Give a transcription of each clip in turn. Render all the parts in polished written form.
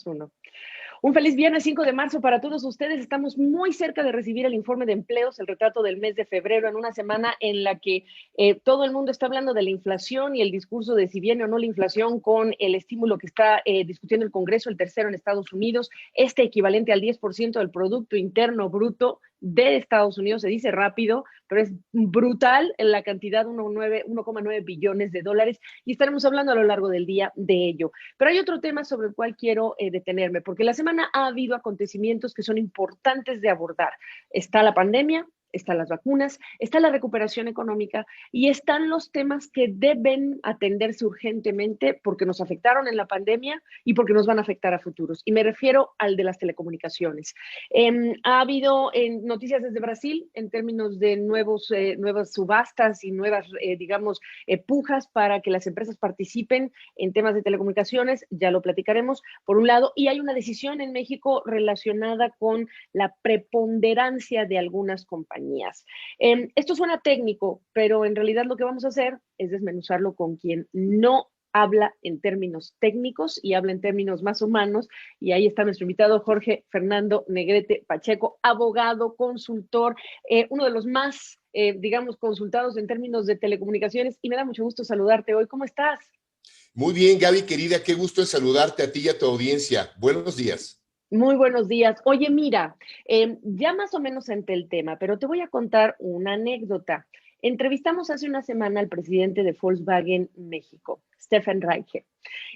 Uno. Un feliz viernes 5 de marzo para todos ustedes. Estamos muy cerca de recibir el informe de empleos, el retrato del mes de febrero, en una semana en la que todo el mundo está hablando de la inflación y el discurso de si viene o no la inflación con el estímulo que está discutiendo el Congreso, el tercero en Estados Unidos, este equivalente al 10% del Producto Interno Bruto de Estados Unidos. Se dice rápido, pero es brutal en la cantidad, 1,9 billones de dólares, y estaremos hablando a lo largo del día de ello. Pero hay otro tema sobre el cual quiero detenerme, porque la semana ha habido acontecimientos que son importantes de abordar. Está la pandemia, están las vacunas, está la recuperación económica y están los temas que deben atenderse urgentemente porque nos afectaron en la pandemia y porque nos van a afectar a futuros. Y me refiero al de las telecomunicaciones. Ha habido noticias desde Brasil en términos de nuevas subastas y nuevas, pujas para que las empresas participen en temas de telecomunicaciones, ya lo platicaremos, por un lado, y hay una decisión en México relacionada con la preponderancia de algunas compañías. Esto suena técnico, pero en realidad lo que vamos a hacer es desmenuzarlo con quien no habla en términos técnicos y habla en términos más humanos. Y ahí está nuestro invitado Jorge Fernando Negrete Pacheco, abogado, consultor, uno de los más, consultados en términos de telecomunicaciones. Y me da mucho gusto saludarte hoy. ¿Cómo estás? Muy bien, Gaby, querida, qué gusto en saludarte a ti y a tu audiencia. Buenos días. Muy buenos días. Oye, mira, ya más o menos entre el tema, pero te voy a contar una anécdota. Entrevistamos hace una semana al presidente de Volkswagen México, Stefan Reiche,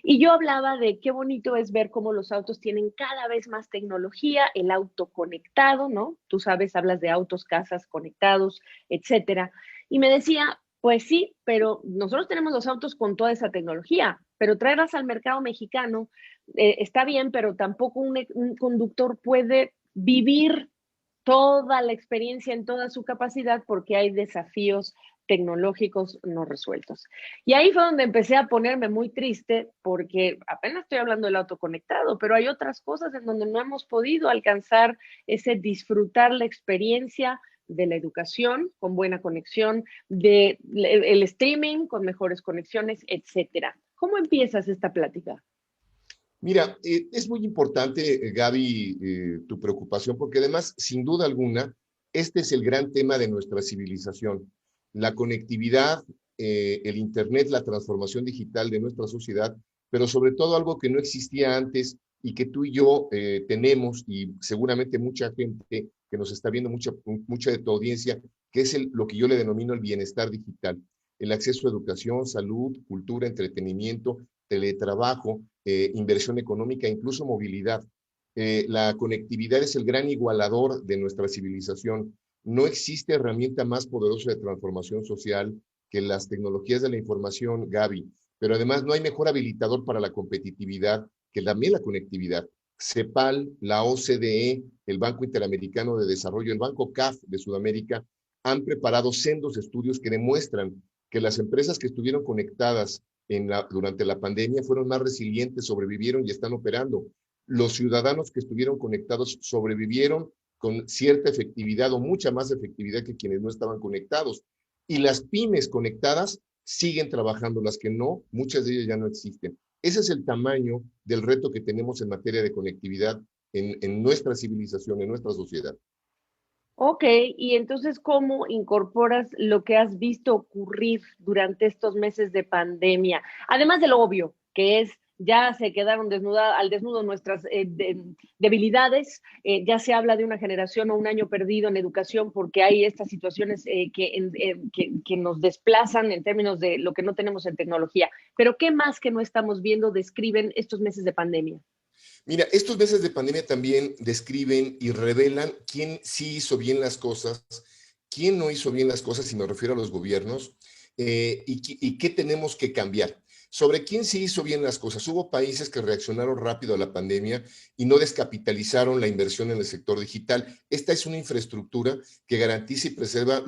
y yo hablaba de qué bonito es ver cómo los autos tienen cada vez más tecnología, el auto conectado, ¿no? Tú sabes, hablas de autos, casas conectados, etcétera. Y me decía, pues sí, pero nosotros tenemos los autos con toda esa tecnología, pero traerlas al mercado mexicano está bien, pero tampoco un conductor puede vivir toda la experiencia en toda su capacidad porque hay desafíos tecnológicos no resueltos. Y ahí fue donde empecé a ponerme muy triste porque apenas estoy hablando del auto conectado, pero hay otras cosas en donde no hemos podido alcanzar ese disfrutar la experiencia de la educación con buena conexión, el streaming con mejores conexiones, etcétera. ¿Cómo empiezas esta plática? Mira, es muy importante, Gaby, tu preocupación, porque además, sin duda alguna, este es el gran tema de nuestra civilización. La conectividad, el Internet, la transformación digital de nuestra sociedad, pero sobre todo algo que no existía antes y que tú y yo tenemos, y seguramente mucha gente que nos está viendo, mucha de tu audiencia, que es lo que yo le denomino el bienestar digital. El acceso a educación, salud, cultura, entretenimiento, teletrabajo, inversión económica, incluso movilidad. La conectividad es el gran igualador de nuestra civilización. No existe herramienta más poderosa de transformación social que las tecnologías de la información, Gaby, pero además no hay mejor habilitador para la competitividad que también la conectividad. CEPAL, la OCDE, el Banco Interamericano de Desarrollo, el Banco CAF de Sudamérica, han preparado sendos estudios que demuestran que las empresas que estuvieron conectadas durante la pandemia fueron más resilientes, sobrevivieron y están operando. Los ciudadanos que estuvieron conectados sobrevivieron con cierta efectividad o mucha más efectividad que quienes no estaban conectados. Y las pymes conectadas siguen trabajando, las que no, muchas de ellas ya no existen. Ese es el tamaño del reto que tenemos en materia de conectividad en nuestra civilización, en nuestra sociedad. Ok, y entonces, ¿cómo incorporas lo que has visto ocurrir durante estos meses de pandemia? Además de lo obvio, que es ya se quedaron al desnudo nuestras debilidades, ya se habla de una generación o un año perdido en educación porque hay estas situaciones que nos desplazan en términos de lo que no tenemos en tecnología. Pero ¿qué más que no estamos viendo describen estos meses de pandemia? Mira, estos meses de pandemia también describen y revelan quién sí hizo bien las cosas, quién no hizo bien las cosas, y me refiero a los gobiernos, y qué tenemos que cambiar. Sobre quién sí hizo bien las cosas. Hubo países que reaccionaron rápido a la pandemia y no descapitalizaron la inversión en el sector digital. Esta es una infraestructura que garantiza y preserva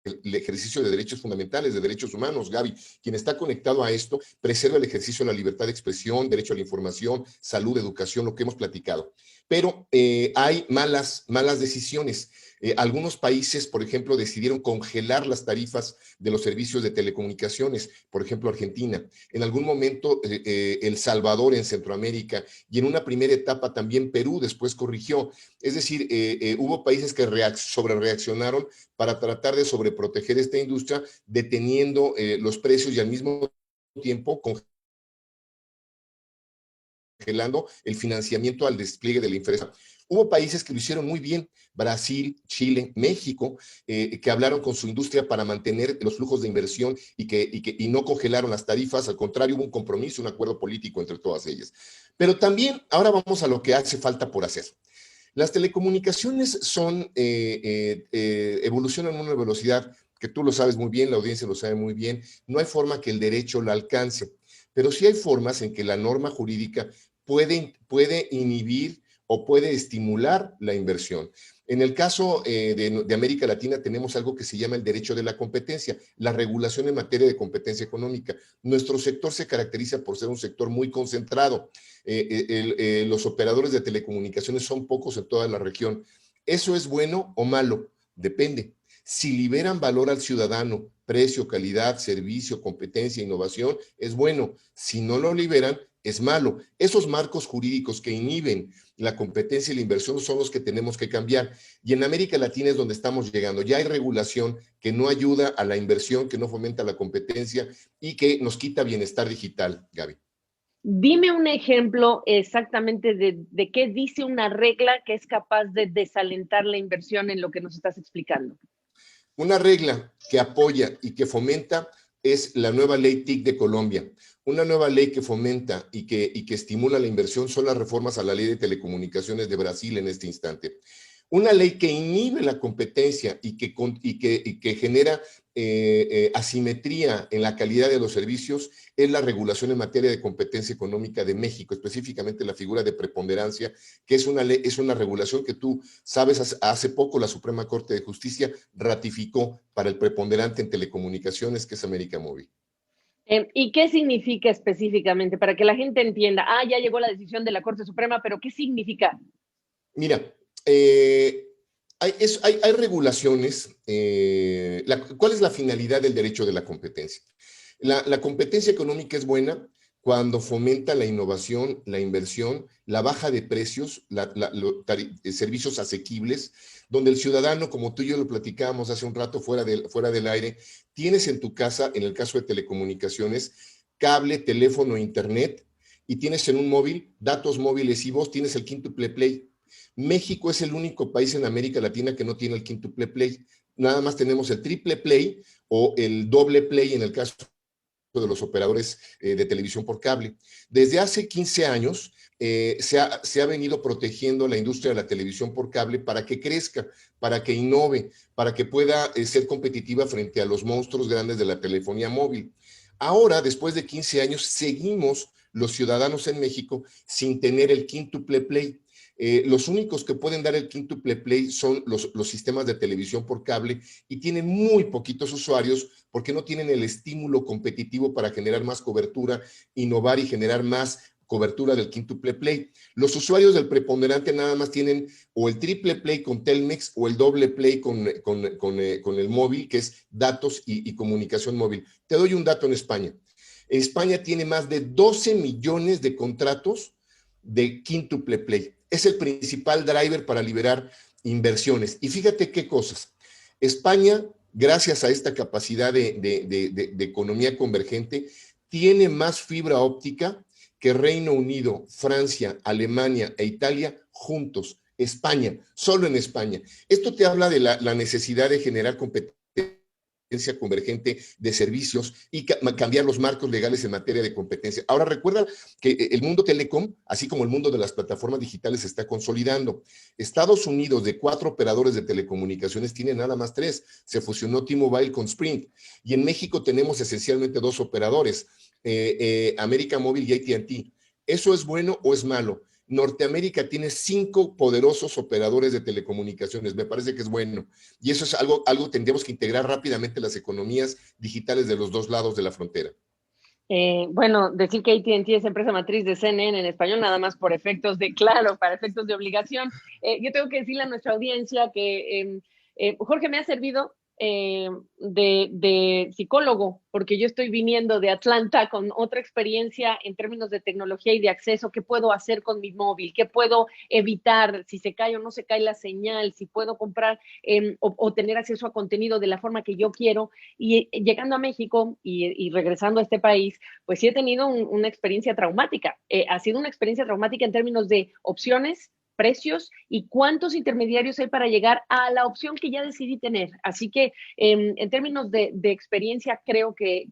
el ejercicio de derechos fundamentales, de derechos humanos, Gaby. Quien está conectado a esto preserva el ejercicio de la libertad de expresión, derecho a la información, salud, educación, lo que hemos platicado. Pero hay malas decisiones. Algunos países, por ejemplo, decidieron congelar las tarifas de los servicios de telecomunicaciones, por ejemplo, Argentina. En algún momento, El Salvador en Centroamérica y en una primera etapa también Perú después corrigió. Es decir, hubo países que sobrereaccionaron para tratar de sobreproteger esta industria, deteniendo los precios y al mismo tiempo congelando el financiamiento al despliegue de la infraestructura. Hubo países que lo hicieron muy bien, Brasil, Chile, México, que hablaron con su industria para mantener los flujos de inversión y no congelaron las tarifas, al contrario, hubo un compromiso, un acuerdo político entre todas ellas. Pero también, ahora vamos a lo que hace falta por hacer. Las telecomunicaciones evolucionan a una velocidad que tú lo sabes muy bien, la audiencia lo sabe muy bien, no hay forma que el derecho la alcance, pero sí hay formas en que la norma jurídica puede inhibir o puede estimular la inversión. En el caso de América Latina tenemos algo que se llama el derecho de la competencia, la regulación en materia de competencia económica. Nuestro sector se caracteriza por ser un sector muy concentrado. Los operadores de telecomunicaciones son pocos en toda la región. ¿Eso es bueno o malo? Depende. Si liberan valor al ciudadano, precio, calidad, servicio, competencia, innovación, es bueno. Si no lo liberan, es malo. Esos marcos jurídicos que inhiben la competencia y la inversión son los que tenemos que cambiar. Y en América Latina es donde estamos llegando. Ya hay regulación que no ayuda a la inversión, que no fomenta la competencia y que nos quita bienestar digital, Gaby. Dime un ejemplo exactamente de qué dice una regla que es capaz de desalentar la inversión en lo que nos estás explicando. Una regla que apoya y que fomenta es la nueva ley TIC de Colombia. Una nueva ley que fomenta y que estimula la inversión son las reformas a la ley de telecomunicaciones de Brasil en este instante. Una ley que inhibe la competencia y que genera asimetría en la calidad de los servicios es la regulación en materia de competencia económica de México, específicamente la figura de preponderancia, que es una regulación que tú sabes, hace poco la Suprema Corte de Justicia ratificó para el preponderante en telecomunicaciones, que es América Móvil. ¿Y qué significa específicamente? Para que la gente entienda, ya llegó la decisión de la Corte Suprema, pero ¿qué significa? Mira, hay regulaciones. ¿Cuál es la finalidad del derecho de la competencia? La competencia económica es buena cuando fomenta la innovación, la inversión, la baja de precios, servicios asequibles, donde el ciudadano, como tú y yo lo platicábamos hace un rato fuera del aire, tienes en tu casa, en el caso de telecomunicaciones, cable, teléfono, internet, y tienes en un móvil datos móviles y vos tienes el quíntuple play. México es el único país en América Latina que no tiene el quíntuple play. Nada más tenemos el triple play o el doble play en el caso de los operadores de televisión por cable. Desde hace 15 años se ha venido protegiendo la industria de la televisión por cable para que crezca, para que innove, para que pueda ser competitiva frente a los monstruos grandes de la telefonía móvil. Ahora, después de 15 años, seguimos los ciudadanos en México sin tener el quíntuple play. Los únicos que pueden dar el quíntuple play son los sistemas de televisión por cable y tienen muy poquitos usuarios porque no tienen el estímulo competitivo para generar más cobertura, innovar y generar más cobertura del quíntuple play. Los usuarios del preponderante nada más tienen o el triple play con Telmex o el doble play con el móvil, que es datos y comunicación móvil. Te doy un dato en España. España tiene más de 12 millones de contratos de quíntuple play. Es el principal driver para liberar inversiones. Y fíjate qué cosas. España, gracias a esta capacidad de economía convergente, tiene más fibra óptica que Reino Unido, Francia, Alemania e Italia juntos. España, solo en España. Esto te habla de la necesidad de generar competencia convergente de servicios y cambiar los marcos legales en materia de competencia. Ahora recuerda que el mundo telecom, así como el mundo de las plataformas digitales, se está consolidando. Estados Unidos, de 4 operadores de telecomunicaciones, tiene nada más 3. Se fusionó T-Mobile con Sprint. Y en México tenemos esencialmente 2 operadores, América Móvil y AT&T. ¿Eso es bueno o es malo? Norteamérica tiene 5 poderosos operadores de telecomunicaciones. Me parece que es bueno. Y eso es algo tendríamos que integrar rápidamente las economías digitales de los 2 lados de la frontera. Bueno, decir que AT&T es empresa matriz de CNN en español, nada más por efectos de, claro, para efectos de obligación. Yo tengo que decirle a nuestra audiencia que Jorge, me ha servido de psicólogo, porque yo estoy viniendo de Atlanta con otra experiencia en términos de tecnología y de acceso. ¿Qué puedo hacer con mi móvil? ¿Qué puedo evitar? Si se cae o no se cae la señal, si puedo comprar o tener acceso a contenido de la forma que yo quiero. Y llegando a México y regresando a este país, pues sí he tenido una experiencia traumática. Ha sido una experiencia traumática en términos de opciones, precios y cuántos intermediarios hay para llegar a la opción que ya decidí tener. Así que en términos de experiencia, creo que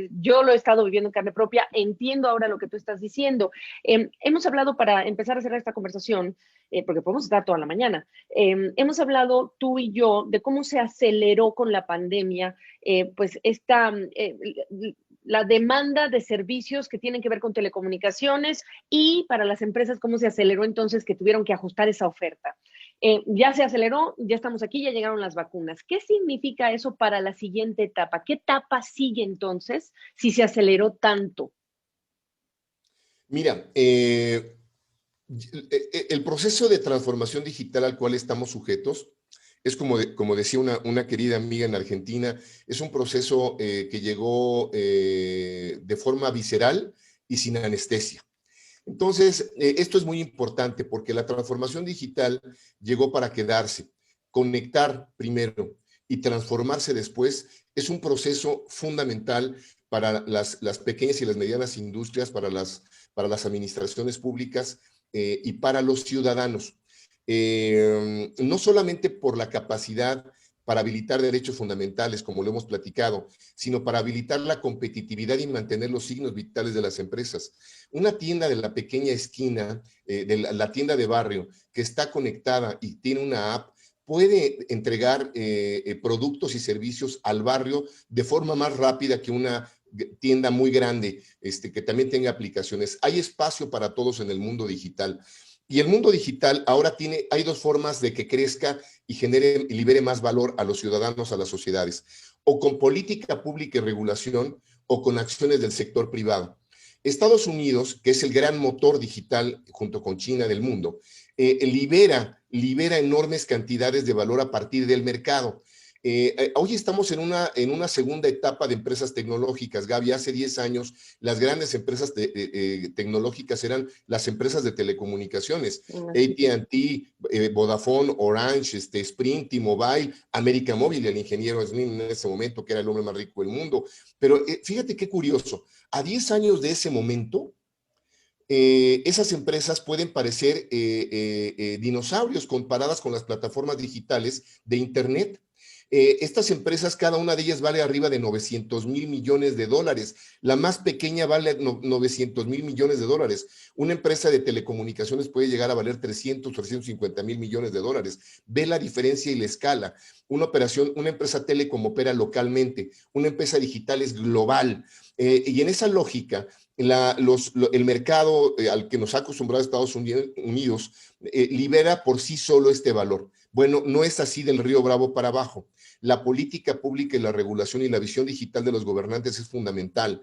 yo lo he estado viviendo en carne propia, entiendo ahora lo que tú estás diciendo. Hemos hablado, para empezar a cerrar esta conversación, porque podemos estar toda la mañana, hemos hablado tú y yo de cómo se aceleró con la pandemia, pues la demanda de servicios que tienen que ver con telecomunicaciones, y para las empresas cómo se aceleró entonces que tuvieron que ajustar esa oferta. Ya se aceleró, ya estamos aquí, ya llegaron las vacunas. ¿Qué significa eso para la siguiente etapa? ¿Qué etapa sigue entonces si se aceleró tanto? Mira, el proceso de transformación digital al cual estamos sujetos es como decía una querida amiga en Argentina, es un proceso que llegó de forma visceral y sin anestesia. Entonces, esto es muy importante porque la transformación digital llegó para quedarse. Conectar primero y transformarse después es un proceso fundamental para las pequeñas y las medianas industrias, para las administraciones públicas y para los ciudadanos. No solamente por la capacidad para habilitar derechos fundamentales, como lo hemos platicado, sino para habilitar la competitividad y mantener los signos vitales de las empresas. Una tienda de la pequeña esquina, de la tienda de barrio, que está conectada y tiene una app, puede entregar productos y servicios al barrio de forma más rápida que una tienda muy grande, que también tenga aplicaciones. Hay espacio para todos en el mundo digital. Y el mundo digital ahora hay dos formas de que crezca y genere y libere más valor a los ciudadanos, a las sociedades, o con política pública y regulación, o con acciones del sector privado. Estados Unidos, que es el gran motor digital junto con China del mundo, libera enormes cantidades de valor a partir del mercado. Hoy estamos en una segunda etapa de empresas tecnológicas, Gaby. Hace 10 años las grandes empresas tecnológicas eran las empresas de telecomunicaciones, AT&T, Vodafone, Orange, Sprint, T-Mobile, América Móvil, y el ingeniero Slim en ese momento, que era el hombre más rico del mundo. Pero fíjate qué curioso, a 10 años de ese momento, esas empresas pueden parecer dinosaurios comparadas con las plataformas digitales de Internet. Estas empresas, cada una de ellas vale arriba de 900,000 millones de dólares. La más pequeña vale 900,000 millones de dólares. Una empresa de telecomunicaciones puede llegar a valer 350,000 millones de dólares. Ve la diferencia y la escala. Una empresa telecom opera localmente, una empresa digital es global. Y en esa lógica, el mercado al que nos ha acostumbrado Estados Unidos libera por sí solo este valor. Bueno, no es así del río Bravo para abajo. La política pública y la regulación y la visión digital de los gobernantes es fundamental.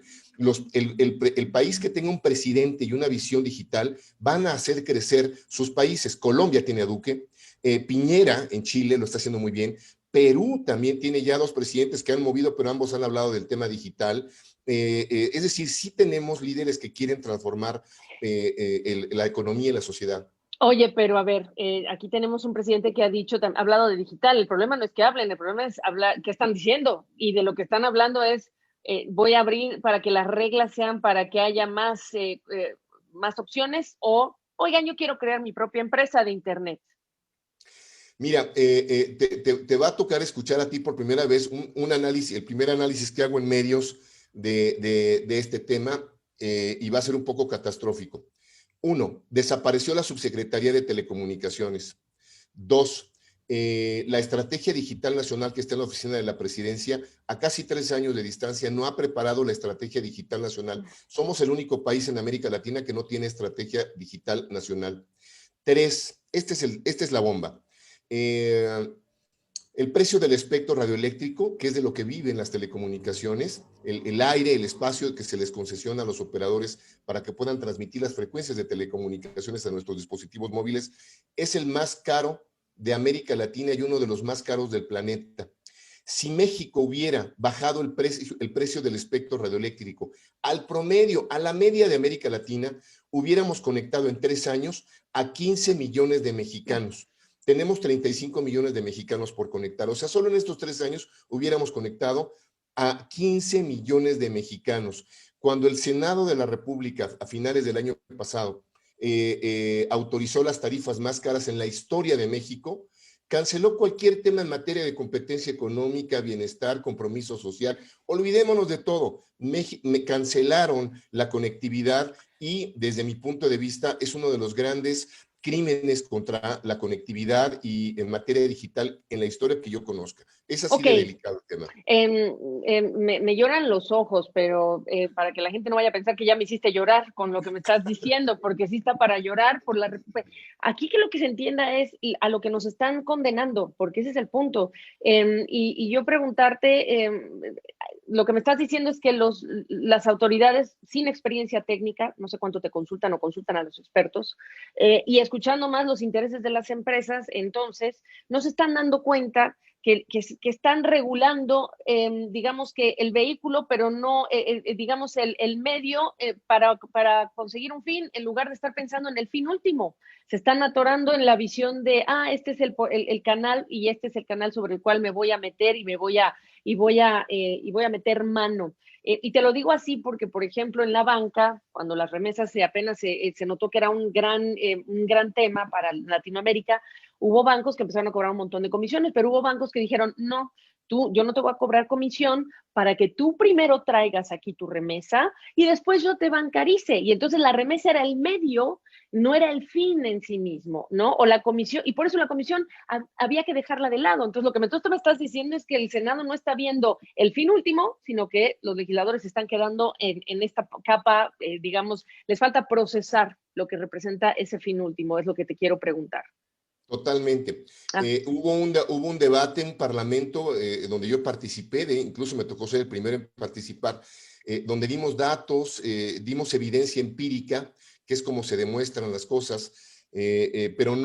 El país que tenga un presidente y una visión digital van a hacer crecer sus países. Colombia tiene a Duque, Piñera en Chile lo está haciendo muy bien, Perú también tiene ya dos presidentes que han movido, pero ambos han hablado del tema digital. Es decir, sí tenemos líderes que quieren transformar la economía y la sociedad. Oye, pero a ver, aquí tenemos un presidente que ha dicho, ha hablado de digital. El problema no es que hablen, el problema es hablar, qué están diciendo. Y de lo que están hablando es, voy a abrir para que las reglas sean para que haya más opciones, o, oigan, yo quiero crear mi propia empresa de Internet. Mira, te va a tocar escuchar a ti por primera vez un análisis, el primer análisis que hago en medios de este tema, y va a ser un poco catastrófico. Uno, desapareció la subsecretaría de Telecomunicaciones. Dos, la estrategia digital nacional que está en la oficina de la presidencia, a casi 3 años de distancia, no ha preparado la estrategia digital nacional. Somos el único país en América Latina que no tiene estrategia digital nacional. Tres, esta es la bomba. El precio del espectro radioeléctrico, que es de lo que viven las telecomunicaciones, el aire, el espacio que se les concesiona a los operadores para que puedan transmitir las frecuencias de telecomunicaciones a nuestros dispositivos móviles, es el más caro de América Latina y uno de los más caros del planeta. Si México hubiera bajado el precio del espectro radioeléctrico al promedio, a la media de América Latina, hubiéramos conectado en 3 años a 15 millones de mexicanos. Tenemos 35 millones de mexicanos por conectar. O sea, solo en estos 3 años hubiéramos conectado a 15 millones de mexicanos. Cuando el Senado de la República, a finales del año pasado, autorizó las tarifas más caras en la historia de México, canceló cualquier tema en materia de competencia económica, bienestar, compromiso social. Olvidémonos de todo. Me cancelaron la conectividad y desde mi punto de vista es uno de los grandes crímenes contra la conectividad y en materia digital en la historia que yo conozca. Es así Ok, de delicado el tema. me lloran los ojos, pero para que la gente no vaya a pensar que ya me hiciste llorar con lo que me estás diciendo, porque sí está para llorar por la... Aquí que lo que se entienda es a lo que nos están condenando, porque ese es el punto. Y yo preguntarte, lo que me estás diciendo es que las autoridades sin experiencia técnica, no sé cuánto te consultan o consultan a los expertos, y escuchando más los intereses de las empresas, entonces no se están dando cuenta que están regulando, digamos que el vehículo, pero no, digamos, el medio para conseguir un fin, en lugar de estar pensando en el fin último. Se están atorando en la visión de, este es el canal y este es el canal sobre el cual me voy a meter y voy a meter mano. Y te lo digo así porque, por ejemplo, en la banca, cuando las remesas apenas se notó que era un gran tema para Latinoamérica, hubo bancos que empezaron a cobrar un montón de comisiones, pero hubo bancos que dijeron, no, yo no te voy a cobrar comisión para que tú primero traigas aquí tu remesa y después yo te bancarice. Y entonces la remesa era el medio, no era el fin en sí mismo, ¿no? O la comisión, y por eso la comisión había que dejarla de lado. Entonces lo que tú me estás diciendo es que el Senado no está viendo el fin último, sino que los legisladores se están quedando en esta capa, digamos, les falta procesar lo que representa ese fin último, es lo que te quiero preguntar. Totalmente. Ah, Hubo un debate en Parlamento donde yo participé, incluso me tocó ser el primero en participar, donde dimos datos, dimos evidencia empírica, que es como se demuestran las cosas, pero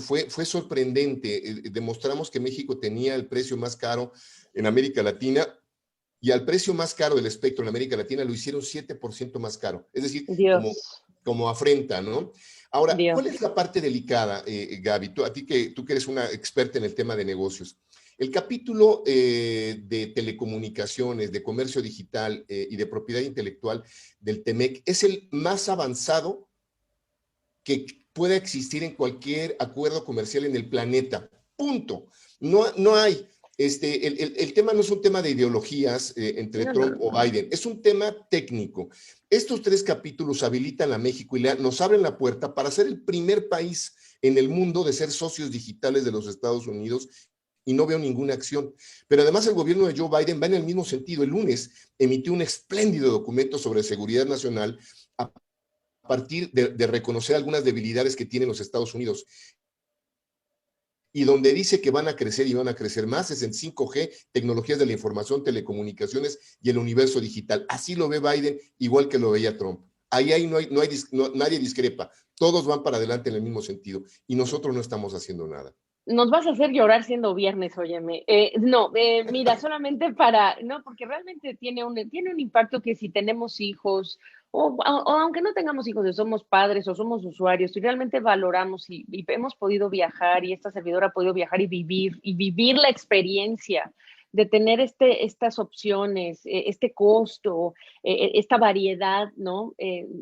fue sorprendente. Demostramos que México tenía el precio más caro en América Latina y al precio más caro del espectro en América Latina lo hicieron 7% más caro. Es decir, Dios, como afrenta, ¿no? Ahora, ¿cuál es Dios. la parte delicada, Gaby? Tú que eres una experta en el tema de negocios. El capítulo de telecomunicaciones, de comercio digital y de propiedad intelectual del TEMEC es el más avanzado que pueda existir en cualquier acuerdo comercial en el planeta. Punto. No hay. El tema no es un tema de ideologías entre No, no, Trump o no. Biden, es un tema técnico. Estos 3 capítulos habilitan a México y nos abren la puerta para ser el primer país en el mundo de ser socios digitales de los Estados Unidos y no veo ninguna acción. Pero además el gobierno de Joe Biden va en el mismo sentido. El lunes emitió un espléndido documento sobre seguridad nacional a partir de reconocer algunas debilidades que tienen los Estados Unidos. Y donde dice que van a crecer y van a crecer más es en 5G, tecnologías de la información, telecomunicaciones y el universo digital. Así lo ve Biden, igual que lo veía Trump. Ahí nadie discrepa. Todos van para adelante en el mismo sentido y nosotros no estamos haciendo nada. Nos vas a hacer llorar siendo viernes, óyeme. No, mira, solamente no, porque realmente tiene un impacto que si tenemos hijos, o aunque no tengamos hijos, si somos padres o somos usuarios, si realmente valoramos y hemos podido viajar y esta servidora ha podido viajar y vivir la experiencia de tener estas opciones, este costo, esta variedad, ¿no?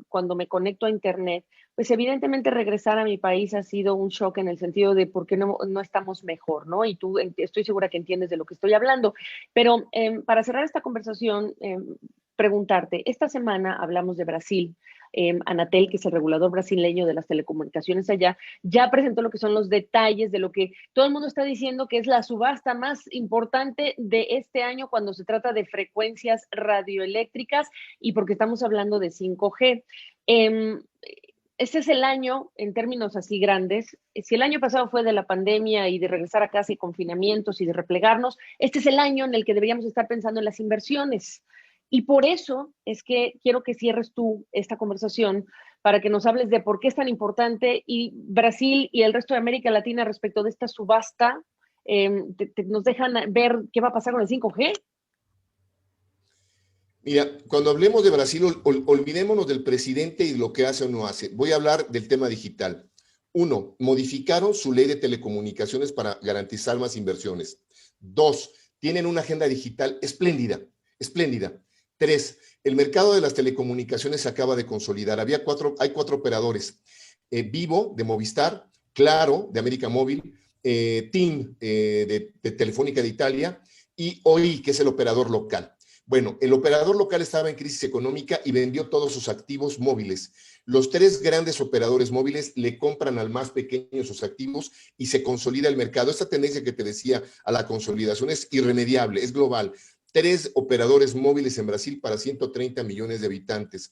Cuando me conecto a Internet, pues evidentemente regresar a mi país ha sido un shock en el sentido de por qué no estamos mejor, ¿no? Y tú estoy segura que entiendes de lo que estoy hablando. Pero para cerrar esta conversación, preguntarte, esta semana hablamos de Brasil. Anatel, que es el regulador brasileño de las telecomunicaciones allá, ya presentó lo que son los detalles de lo que todo el mundo está diciendo que es la subasta más importante de este año cuando se trata de frecuencias radioeléctricas y porque estamos hablando de 5G. Este es el año, en términos así grandes, si el año pasado fue de la pandemia y de regresar a casa y confinamientos y de replegarnos, este es el año en el que deberíamos estar pensando en las inversiones. Y por eso es que quiero que cierres tú esta conversación para que nos hables de por qué es tan importante y Brasil y el resto de América Latina respecto de esta subasta. Nos dejan ver qué va a pasar con el 5G. Mira, cuando hablemos de Brasil, olvidémonos del presidente y lo que hace o no hace. Voy a hablar del tema digital. Uno, modificaron su ley de telecomunicaciones para garantizar más inversiones. Dos, tienen una agenda digital espléndida, espléndida. Tres, el mercado de las telecomunicaciones se acaba de consolidar. Hay cuatro operadores. Vivo, de Movistar, Claro, de América Móvil, TIM, de Telefónica de Italia, y OI, que es el operador local. Bueno, el operador local estaba en crisis económica y vendió todos sus activos móviles. Los tres grandes operadores móviles le compran al más pequeño sus activos y se consolida el mercado. Esta tendencia que te decía a la consolidación es irremediable, es global. Tres operadores móviles en Brasil para 130 millones de habitantes.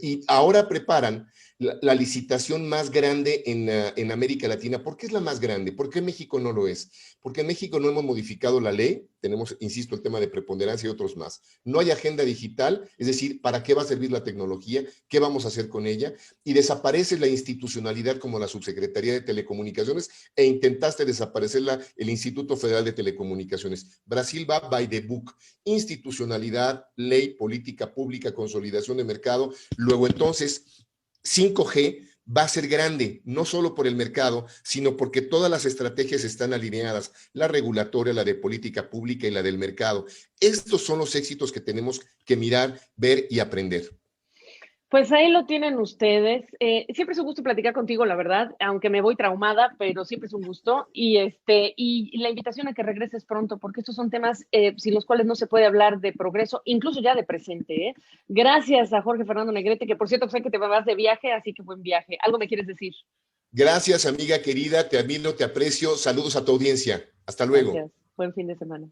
Y ahora preparan la licitación más grande en América Latina. ¿Por qué es la más grande? ¿Por qué México no lo es? Porque en México no hemos modificado la ley, tenemos, insisto, el tema de preponderancia y otros más. No hay agenda digital, es decir, ¿para qué va a servir la tecnología? ¿Qué vamos a hacer con ella? Y desaparece la institucionalidad como la Subsecretaría de Telecomunicaciones e intentaste desaparecer el Instituto Federal de Telecomunicaciones. Brasil va by the book, institucionalidad, ley, política pública, consolidación de mercado. Luego entonces 5G va a ser grande, no solo por el mercado, sino porque todas las estrategias están alineadas, la regulatoria, la de política pública y la del mercado. Estos son los éxitos que tenemos que mirar, ver y aprender. Pues ahí lo tienen ustedes. Siempre es un gusto platicar contigo, la verdad, aunque me voy traumada, pero siempre es un gusto. Y la invitación a que regreses pronto, porque estos son temas sin los cuales no se puede hablar de progreso, incluso ya de presente. Gracias a Jorge Fernando Negrete, que por cierto sé que te vas de viaje, así que buen viaje. ¿Algo me quieres decir? Gracias, amiga querida, te admiro, te aprecio. Saludos a tu audiencia. Hasta luego. Gracias. Buen fin de semana.